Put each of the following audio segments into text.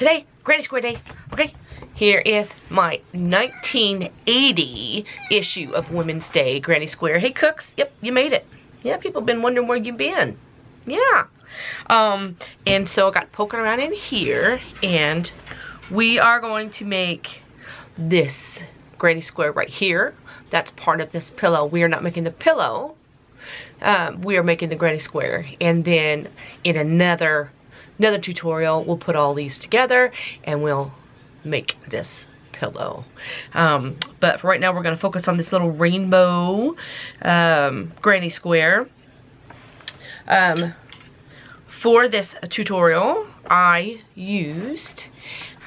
today, Granny Square Day, okay? Here is my 1980 issue of Women's Day Granny Square. Hey cooks, yep, you made it. Yeah, people have been wondering where you've been. Yeah. And so I got poking around in here, and we are going to make this Granny Square right here. That's part of this pillow. We are not making the pillow. We are making the Granny Square, and then in another tutorial we'll put all these together and we'll make this pillow. But for right now we're going to focus on this little rainbow Granny Square. For this tutorial I used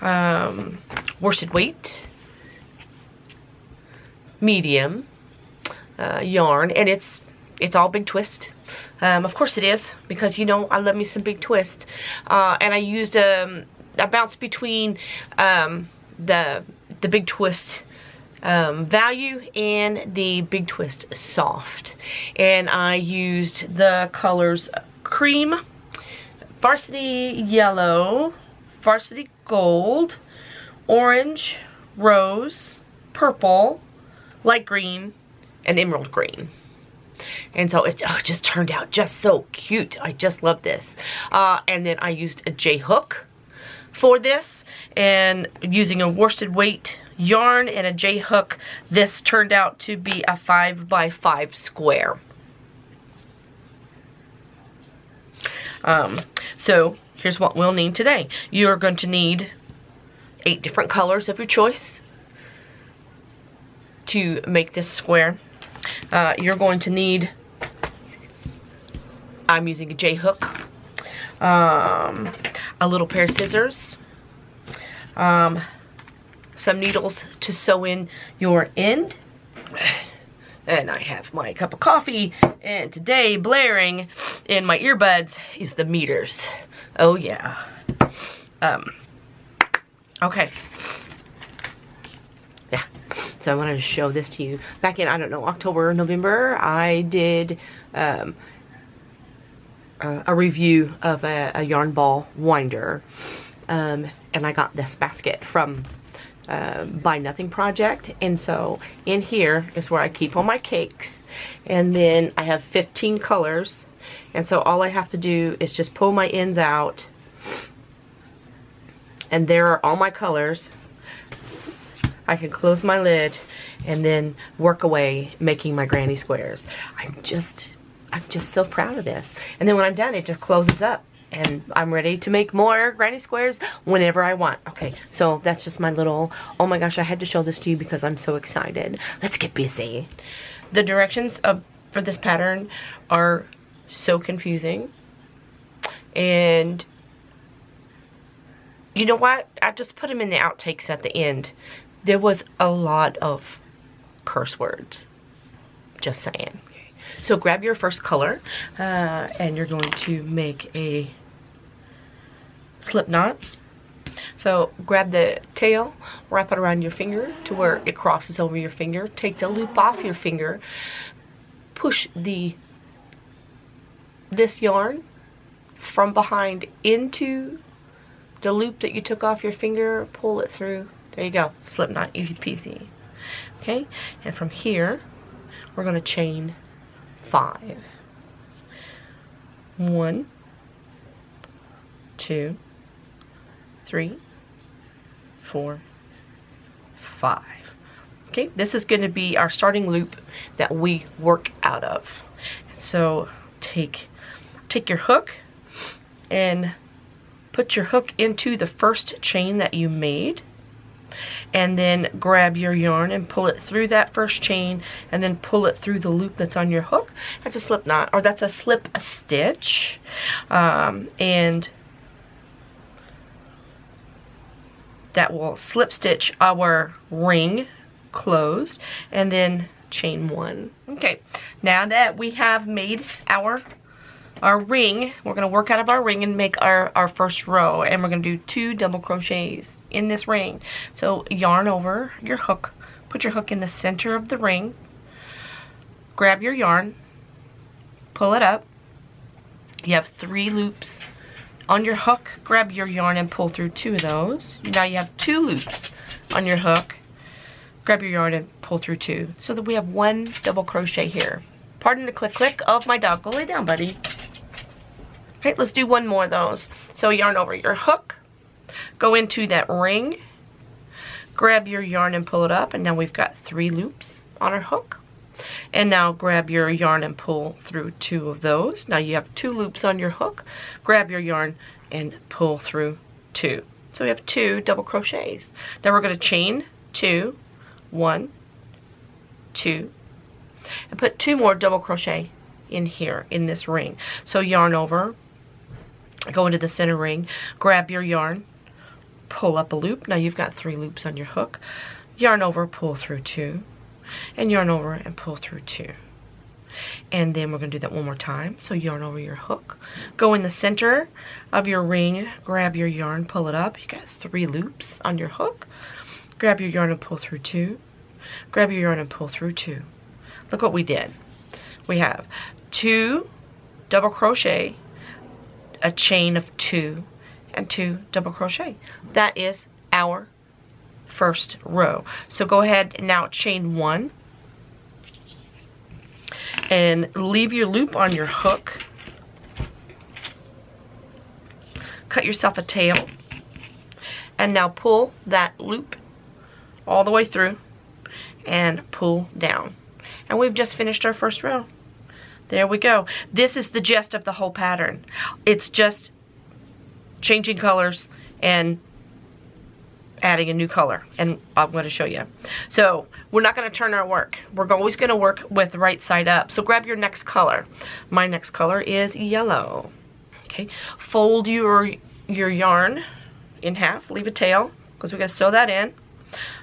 worsted weight medium yarn, and it's all Big Twist. Of course it is, because you know I love me some Big Twist. And I used a bounce between the Big Twist value and the Big Twist soft. And I used the colors cream, varsity yellow, varsity gold, orange, rose, purple, light green, and emerald green. And so it just turned out just so cute. I just love this. And then I used a J hook for this, and using a worsted weight yarn and a J hook, this turned out to be a 5x5 square. So here's what we'll need today. You're going to need 8 different colors of your choice to make this square. You're going to need, I'm using a J hook, a little pair of scissors, some needles to sew in your end, and I have my cup of coffee, and today blaring in my earbuds is the meters. Oh yeah. Okay. So I wanted to show this to you. Back in, I don't know, October or November, I did a review of a yarn ball winder. And I got this basket from Buy Nothing Project. And so in here is where I keep all my cakes. And then I have 15 colors. And so all I have to do is just pull my ends out. And there are all my colors. I can close my lid and then work away making my granny squares. I'm just so proud of this. And then when I'm done, it just closes up and I'm ready to make more granny squares whenever I want. Okay, so that's just my little, oh my gosh, I had to show this to you because I'm so excited. Let's get busy. The directions for this pattern are so confusing. And you know what? I just put them in the outtakes at the end. There was a lot of curse words. Just saying. Okay. So grab your first color, and you're going to make a slip knot. So grab the tail, wrap it around your finger to where it crosses over your finger. Take the loop off your finger. Push this yarn from behind into the loop that you took off your finger. Pull it through. There you go, slip knot, easy peasy. Okay, and from here, we're gonna chain 5. 1, 2, 3, 4, 5. Okay, this is gonna be our starting loop that we work out of. And so take your hook and put your hook into the first chain that you made. And then grab your yarn and pull it through that first chain, and then pull it through the loop that's on your hook. That's a slip knot, or that's a slip stitch. And that will slip stitch our ring closed, and then chain 1. Okay, now that we have made our ring, we're going to work out of our ring and make our first row, and we're going to do 2 double crochets in this ring. So yarn over your hook, put your hook in the center of the ring, grab your yarn, pull it up. You have 3 loops On your hook, grab your yarn and pull through 2 of those. Now you have 2 loops on your hook. Grab your yarn and pull through 2, so that we have 1 double crochet here. Pardon the click click of my dog. Go lay down, buddy. Okay, let's do 1 more of those. So yarn over your hook, go into that ring, grab your yarn and pull it up, and now we've got 3 loops on our hook. And now grab your yarn and pull through 2 of those. Now you have 2 loops on your hook. Grab your yarn and pull through 2. So we have 2 double crochets. Now we're going to chain 2, 1, 2, and put 2 more double crochet in here in this ring. So yarn over, go into the center ring, grab your yarn, pull up a loop. Now you've got 3 loops on your hook. Yarn over, pull through 2, and yarn over and pull through 2. And then we're going to do that 1 more time. So yarn over your hook, go in the center of your ring, grab your yarn, pull it up. You got 3 loops on your hook. Grab your yarn and pull through 2. Grab your yarn and pull through 2. Look what we did. We have 2 double crochet, a chain of 2, and 2 double crochet. That is our first row. So go ahead and now chain 1 and leave your loop on your hook. Cut yourself a tail and now pull that loop all the way through and pull down. And we've just finished our first row. There we go. This is the gist of the whole pattern. It's just changing colors and adding a new color, and I'm going to show you. So we're not going to turn our work. We're always going to work with right side up. So grab your next color. My next color is yellow. Okay, fold your yarn in half, leave a tail because we got to sew that in,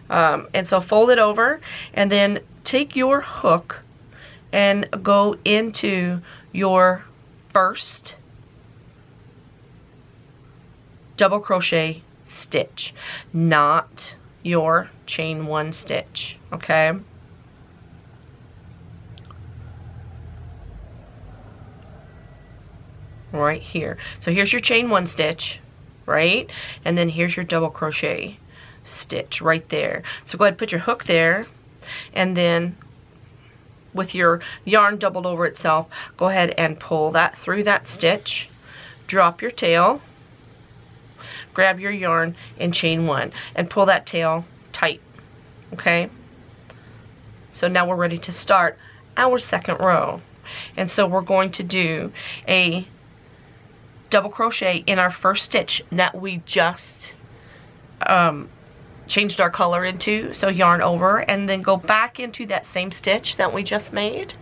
and so fold it over, and then take your hook and go into your first double crochet stitch, not your chain 1 stitch, okay? Right here. So here's your chain 1 stitch, right? And then here's your double crochet stitch right there. So go ahead and put your hook there, and then with your yarn doubled over itself, go ahead and pull that through that stitch, drop your tail, grab your yarn and chain 1 and pull that tail tight, okay? So now we're ready to start our second row. And so we're going to do a double crochet in our first stitch that we just changed our color into. So yarn over and then go back into that same stitch that we just made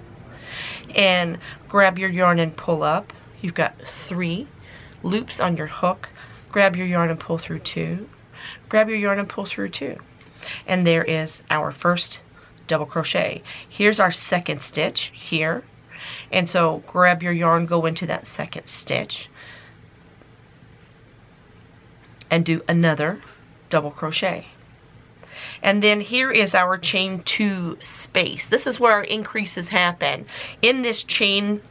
and grab your yarn and pull up. You've got 3 loops on your hook. Grab your yarn and pull through 2. Grab your yarn and pull through 2. And there is our first double crochet. Here's our second stitch here. And so grab your yarn, go into that second stitch, and do another double crochet. And then here is our chain 2 space. This is where our increases happen. In this chain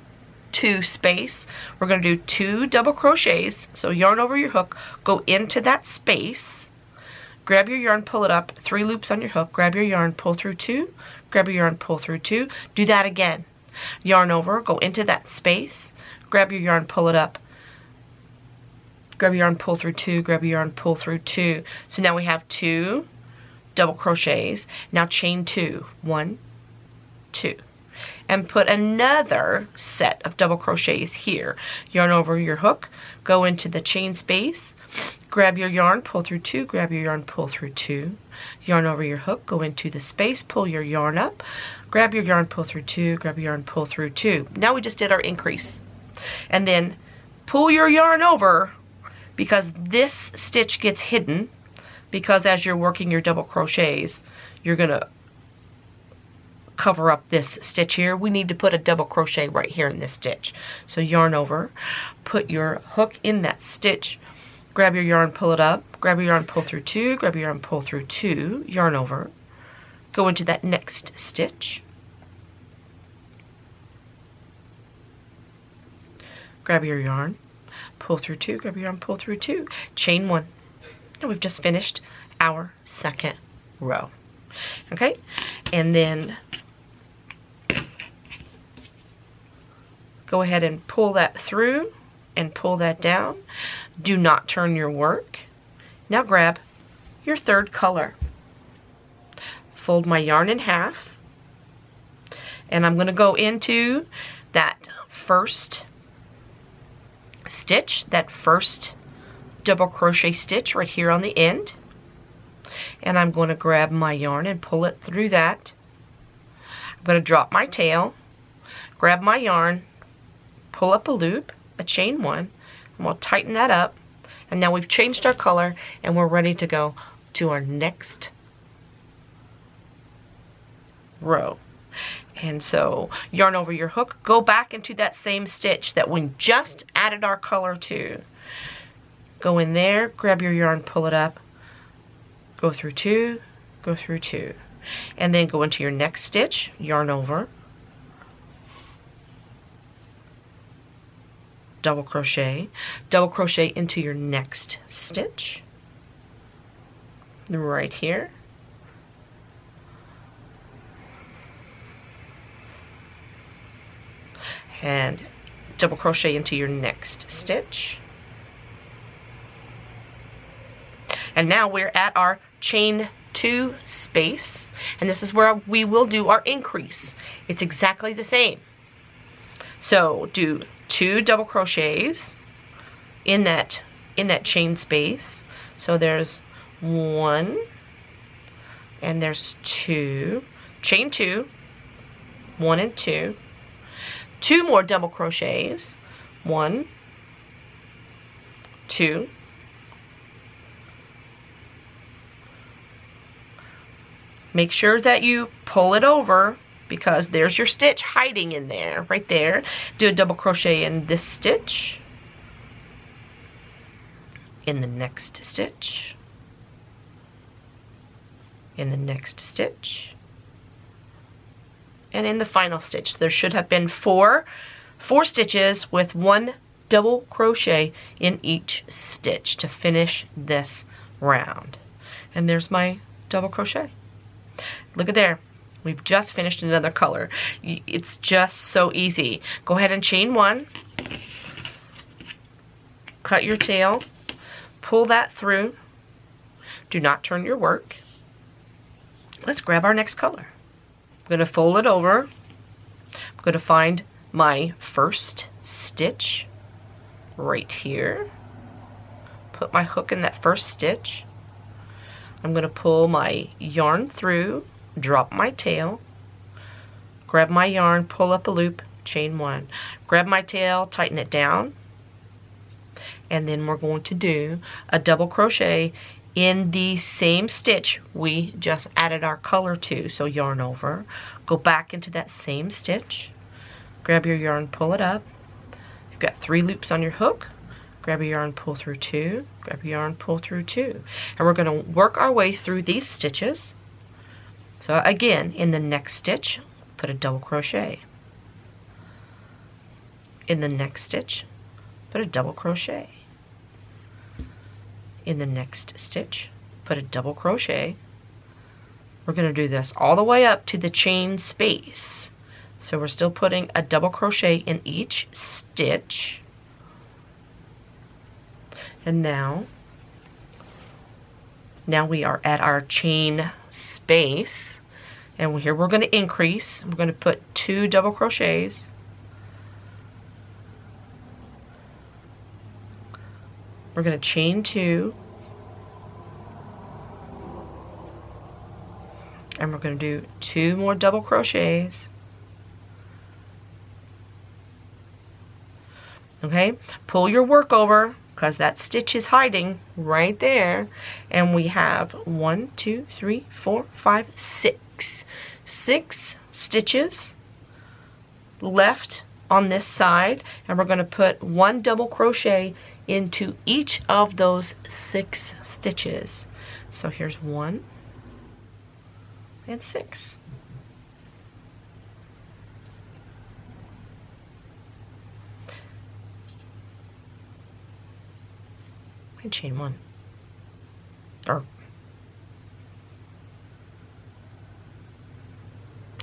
2 space, we're going to do 2 double crochets. So yarn over your hook, go into that space, grab your yarn, pull it up, 3 loops on your hook, grab your yarn, pull through 2, grab your yarn, pull through 2, do that again. Yarn over, go into that space, grab your yarn, pull it up, grab your yarn, pull through 2, grab your yarn, pull through 2. So now we have 2 double crochets. Now chain 2, 1, 2. And put another set of double crochets here. Yarn over your hook, go into the chain space, grab your yarn, pull through 2, grab your yarn, pull through 2, yarn over your hook, go into the space, pull your yarn up, grab your yarn, pull through 2, grab your yarn, pull through 2. Now we just did our increase. And then pull your yarn over, because this stitch gets hidden, because as you're working your double crochets, you're gonna cover up this stitch here. We need to put a double crochet right here in this stitch. So yarn over, put your hook in that stitch, grab your yarn, pull it up, grab your yarn, pull through 2, grab your yarn, pull through 2, yarn over, go into that next stitch, grab your yarn, pull through 2, grab your yarn, pull through 2, chain 1. And we've just finished our second row. Okay, and then go ahead and pull that through and pull that down. Do not turn your work. Now grab your third color. Fold my yarn in half, and I'm going to go into that first stitch, that first double crochet stitch right here on the end, and I'm going to grab my yarn and pull it through that. I'm going to drop my tail, grab my yarn, pull up a loop, a chain 1, and we'll tighten that up, and now we've changed our color and we're ready to go to our next row. And so yarn over your hook, go back into that same stitch that we just added our color to. Go in there, grab your yarn, pull it up, go through 2, go through 2, and then go into your next stitch, yarn over, double crochet into your next stitch right here, and double crochet into your next stitch. And now we're at our chain 2 space, and this is where we will do our increase. It's exactly the same. So do 2 double crochets in that chain space. So there's 1 and there's 2, chain 2, 1 and 2, 2 more double crochets, 1, 2, make sure that you pull it over because there's your stitch hiding in there, right there. Do a double crochet in this stitch, in the next stitch, in the next stitch, and in the final stitch. There should have been four stitches with 1 double crochet in each stitch to finish this round. And there's my double crochet. Look at there. We've just finished another color. It's just so easy. Go ahead and chain 1. Cut your tail. Pull that through. Do not turn your work. Let's grab our next color. I'm going to fold it over. I'm going to find my first stitch right here. Put my hook in that first stitch. I'm going to pull my yarn through, drop my tail, grab my yarn, pull up a loop, chain 1. Grab my tail, tighten it down, and then we're going to do a double crochet in the same stitch we just added our color to. So yarn over, go back into that same stitch, grab your yarn, pull it up. You've got 3 loops on your hook. Grab your yarn, pull through 2, grab your yarn, pull through 2. And we're going to work our way through these stitches. So again, in the next stitch, put a double crochet. In the next stitch, put a double crochet. In the next stitch, put a double crochet. We're going to do this all the way up to the chain space. So we're still putting a double crochet in each stitch. And now we are at our chain space, and here we're going to increase. We're going to put 2 double crochets. We're going to chain 2, and we're going to do 2 more double crochets. Okay, pull your work over, because that stitch is hiding right there. And we have 1, 2, 3, 4, 5, 6. 6 stitches left on this side, and we're going to put 1 double crochet into each of those 6 stitches. So here's 1 and 6. can chain one. Or,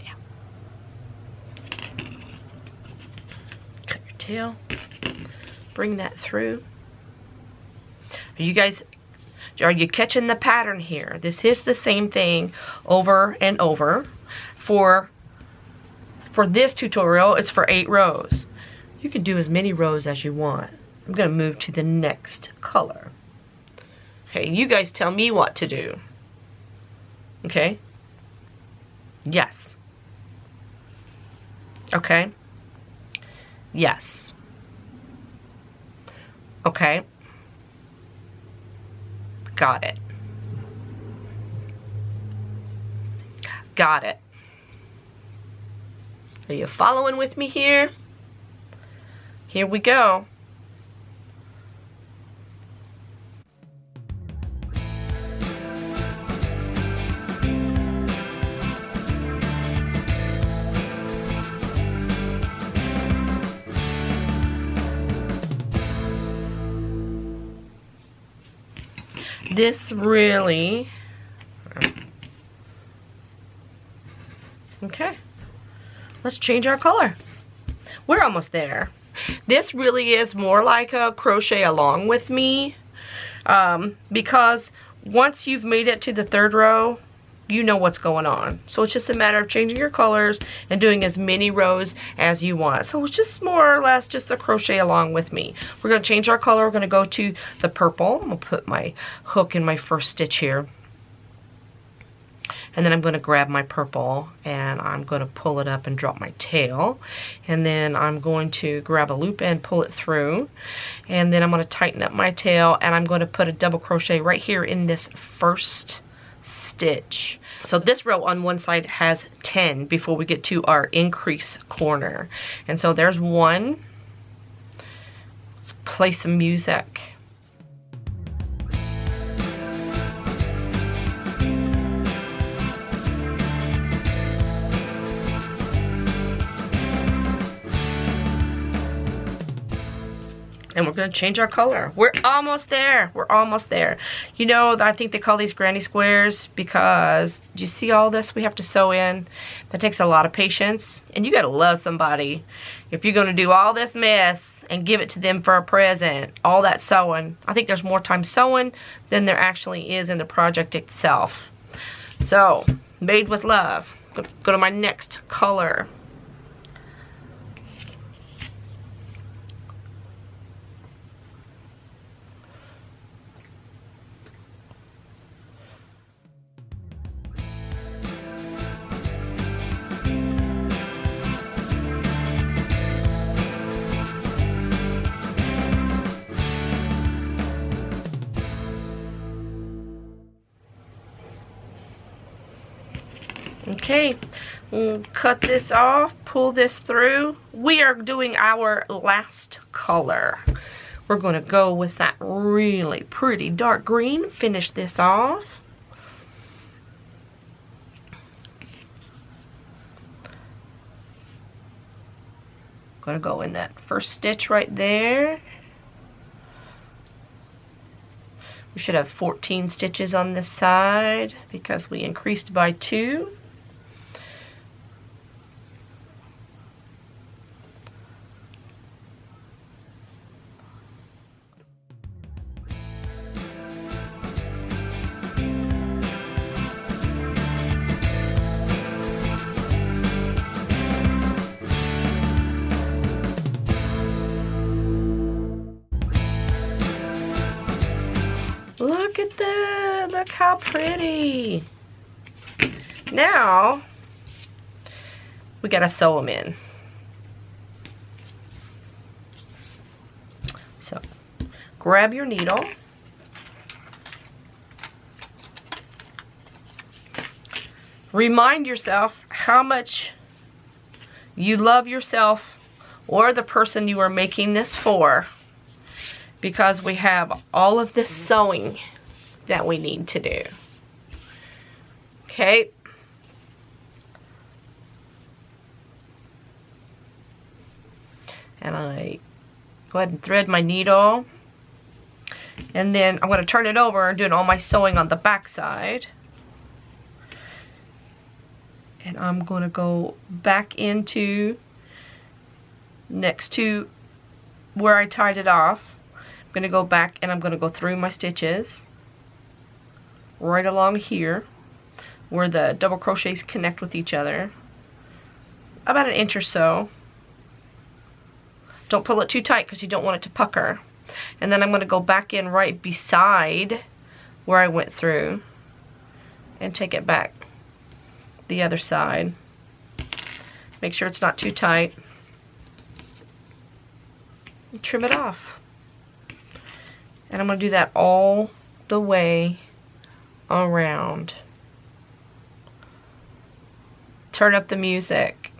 yeah. Cut your tail. Bring that through. Are you catching the pattern here? This is the same thing over and over. For this tutorial, it's for 8 rows. You can do as many rows as you want. I'm going to move to the next color. Okay, you guys tell me what to do. Okay? Yes. Okay? Yes. Okay? Got it. Got it. Are you following with me here? Here we go. This really, okay, let's change our color. We're almost there. This really is more like a crochet along with me, because once you've made it to the 3rd row, you know what's going on. So it's just a matter of changing your colors and doing as many rows as you want. So it's just more or less just a crochet along with me. We're going to change our color. We're going to go to the purple. I'm going to put my hook in my first stitch here. And then I'm going to grab my purple and I'm going to pull it up and drop my tail. And then I'm going to grab a loop and pull it through. And then I'm going to tighten up my tail and I'm going to put a double crochet right here in this first stitch. So this row on one side has 10 before we get to our increase corner. And so there's 1. Let's play some music. And we're going to change our color. We're almost there. We're almost there. You know, I think they call these granny squares because, do you see all this we have to sew in? That takes a lot of patience. And you got to love somebody if you're going to do all this mess and give it to them for a present. All that sewing. I think there's more time sewing than there actually is in the project itself. So, made with love. Let's go to my next color. Okay, we'll cut this off, pull this through. We are doing our last color. We're going to go with that really pretty dark green. Finish this off. Going to go in that first stitch right there. We should have 14 stitches on this side because we increased by 2. Look at that, look how pretty. Now, we gotta sew them in. So, grab your needle. Remind yourself how much you love yourself or the person you are making this for, because we have all of this sewing that we need to do. Okay. And I go ahead and thread my needle And then I'm going to turn it over and doing all my sewing on the back side. And I'm going to go back into next to where I tied it off. I'm going to go back and I'm going to go through my stitches right along here where the double crochets connect with each other, about 1 inch or so. Don't pull it too tight because you don't want it to pucker. And then I'm going to go back in right beside where I went through and take it back the other side. Make sure it's not too tight. And trim it off. And I'm going to do that all the way around. Turn up the music.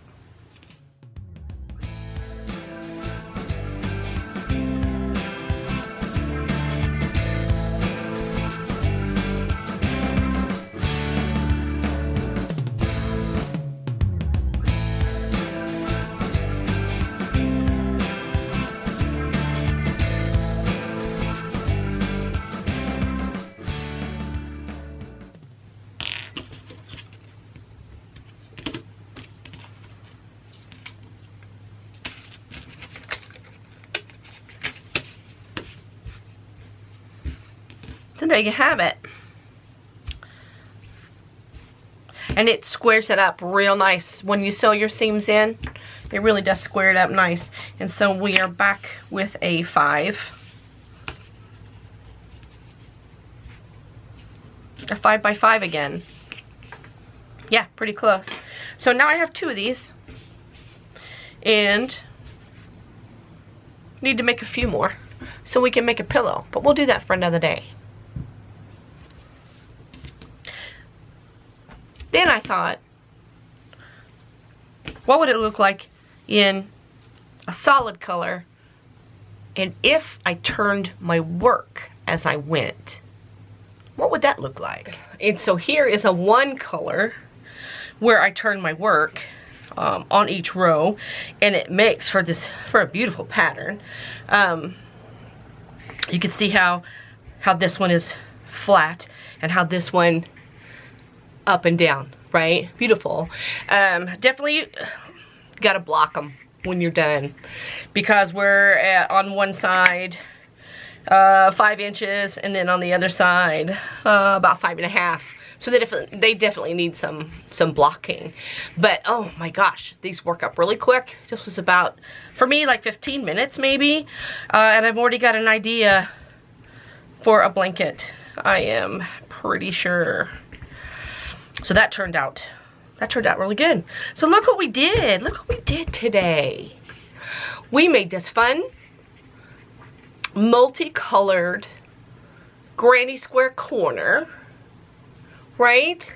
So there you have it. And it squares it up real nice. When you sew your seams in, it really does square it up nice. And so we are back with a 5. A 5 by 5 again. Yeah, pretty close. So now I have 2 of these. And need to make a few more so we can make a pillow. But we'll do that for another day. Then I thought, what would it look like in a solid color, and if I turned my work as I went, what would that look like? And so here is a 1 color where I turn my work on each row, and it makes for a beautiful pattern. You can see how this one is flat and how this one up and down, right? Beautiful. Definitely gotta block them when you're done, because we're on one side 5 inches, and then on the other side about 5.5. So they definitely need some blocking. But oh my gosh, these work up really quick. This was about, for me, like 15 minutes maybe, and I've already got an idea for a blanket, I am pretty sure. So that turned out really good. So look what we did. Look what we did today. We made this fun, multicolored granny square corner, right?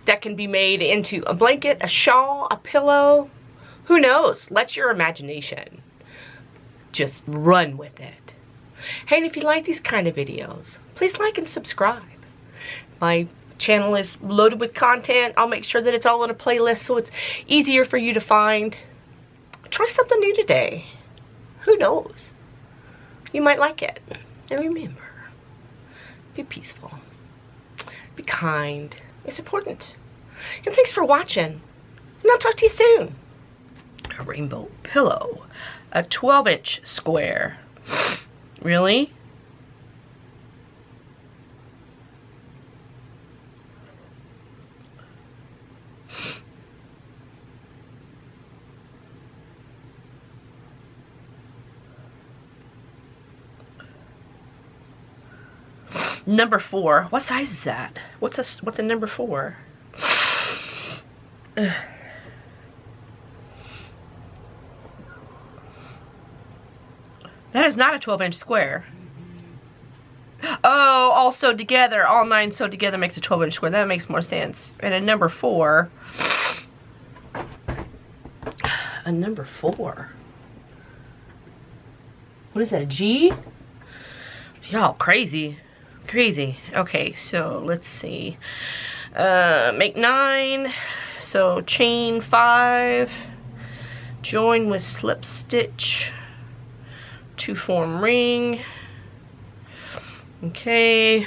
That can be made into a blanket, a shawl, a pillow. Who knows? Let your imagination just run with it. Hey, and if you like these kind of videos, please like and subscribe. My channel is loaded with content. I'll make sure that it's all in a playlist so it's easier for you to find. Try something new today. Who knows? You might like it. And remember, be peaceful. Be kind. It's important. And thanks for watching. And I'll talk to you soon. A rainbow pillow. A 12-inch square. Really? Number 4. What size is that? What's a number 4? Ugh. That is not a 12-inch square. Oh, all sewed together. All 9 sewed together makes a 12-inch square. That makes more sense. And a number 4. A number 4. What is that, a G? Y'all crazy. Crazy. Okay, so let's see. Make 9. So chain 5. Join with slip stitch. to form ring. Okay.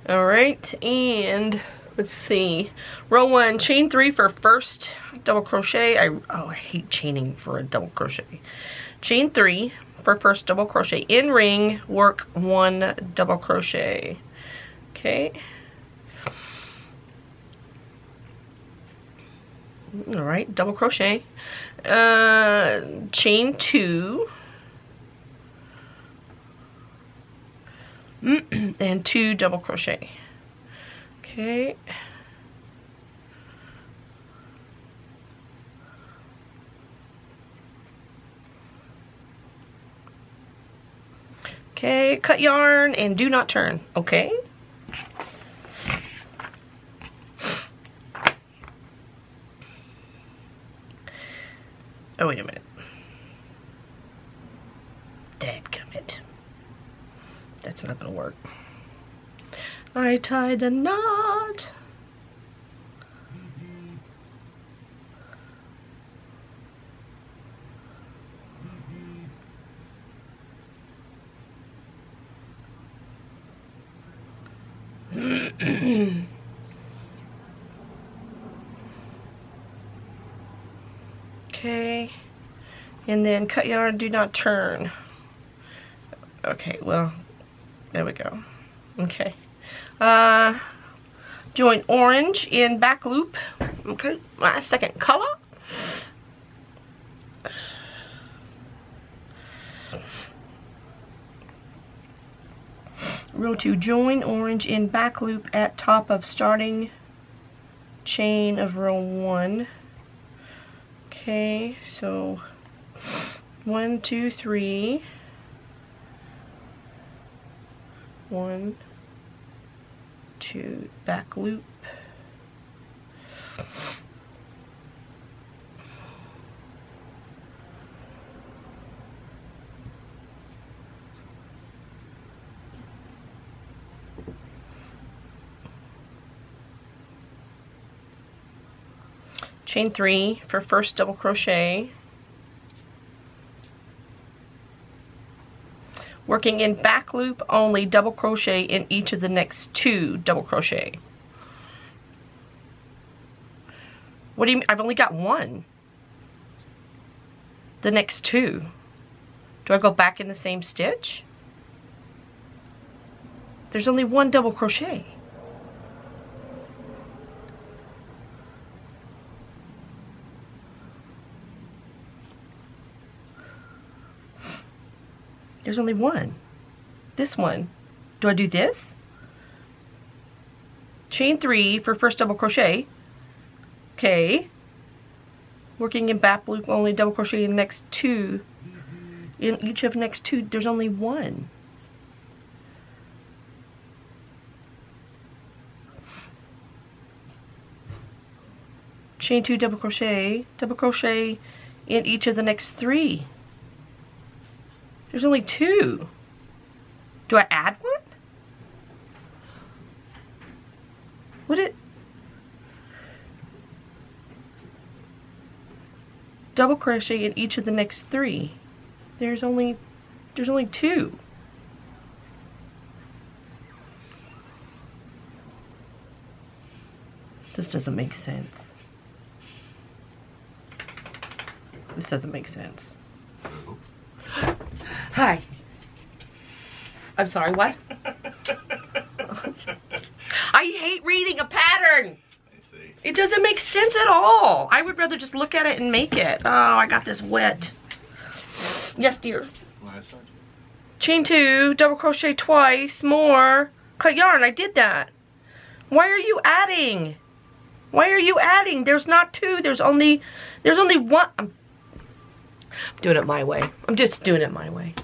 Alright, and let's see. Row 1, chain 3 for first double crochet. I hate chaining for a double crochet. Chain 3 for first double crochet. In ring, work 1 double crochet. Okay. Alright, double crochet. Chain 2. And 2 double crochet. Okay. Okay, cut yarn and do not turn. Okay. Oh, wait a minute. Dadgummit. That's not gonna work. I tied a knot. Okay, and then cut yarn, do not turn. Okay, well, there we go. Okay, join orange in back loop. Okay, my second color. Row 2, join orange in back loop at top of starting chain of row 1. Okay, so 1, 2, 3. 1, 2, back loop. Chain 3 for first double crochet. Working in back loop only, double crochet in each of the next 2 double crochet. What do you mean? I've only got 1. The next 2. Do I go back in the same stitch? There's only 1 double crochet. There's only 1. This one. Do I do this? Chain 3 for first double crochet. Okay. Working in back loop only, double crochet in the next 2. In each of the next 2, there's only 1. Chain 2 double crochet in each of the next 3. There's only 2. Do I add 1? Would it? Double crochet in each of the next 3. There's only 2. This doesn't make sense. This doesn't make sense. Hi. I'm sorry, what? I hate reading a pattern. I see. It doesn't make sense at all. I would rather just look at it and make it. Oh, I got this wet. Yes, dear. Last one. Chain 2, double crochet twice, more. Cut yarn, I did that. Why are you adding? Why are you adding? There's not 2, there's only 1. I'm doing it my way. I'm just doing it my way.